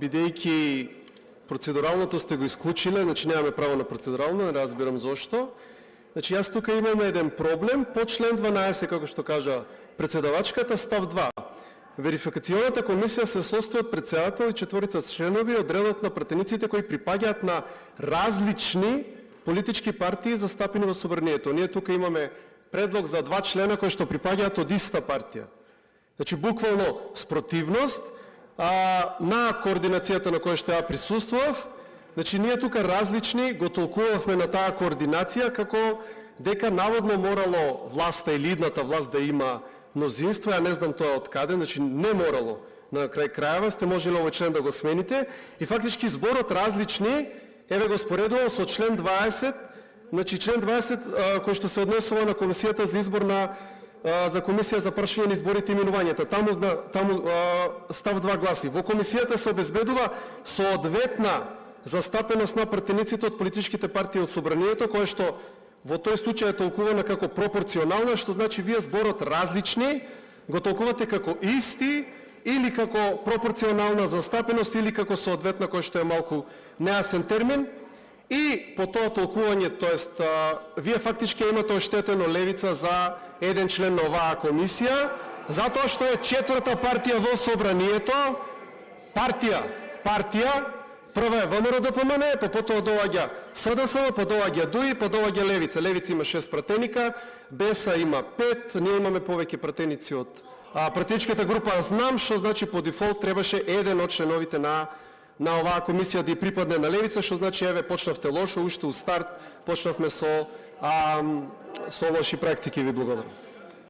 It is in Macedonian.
бидејќи процедуралното сте го исклучиле, значи немаме право на процедурално, не разбирам зошто. Значи јас тука имам еден проблем по член 12, како што кажа председавачката, став 2. Верификационата комисија се состои од председател и 4 членови од редот на пратениците кои припаѓаат на различни политички партии застапени во собранието. Ние тука имаме предлог за 2 члена кои што припаѓаат од иста партија. Значи буквално спротивност на координацијата на која што ја присуствував. Значи ние тука различни го толкувавме на таа координација како дека наводно морало власта или идната власт да има мнозинство, ја не знам тоа од каде, значи не морало. На крај крајава сте можеле овој член да го смените и фактички зборот различни, еве го споредувам со член 20, значи член 20 кој што се однесува на комисијата за избор за комисија за прашање на изборите и именувањата. Таму став 2 гласи: во комисијата се обезбедува соодветна застапеност на пратениците од политичките партии од собранието, кое што во тој случај е толкувана како пропорционална, што значи вие зборот различни го толкувате како исти или како пропорционална застапеност или како соодветна, кој што е малку нејасен термин. И по тоа толкување, тоест вие фактички имате оштетено левица за еден член на оваа комисија, затоа што е 4-та партија во собранието, партија, прва е ВМРО-ДПМН, потоа доаѓа СДСМ, доаѓа ДУИ, доаѓа Левица. Левица има 6 пратеника, БЕСА има 5, ние имаме повеќе пратеници од пратеничката група. Знам што значи по дефолт требаше еден од членовите на оваа комисија да ја припадне на Левица, што значи еве почнавте лошо, уште у старт почнавме со лоши практики. Ви благодарам.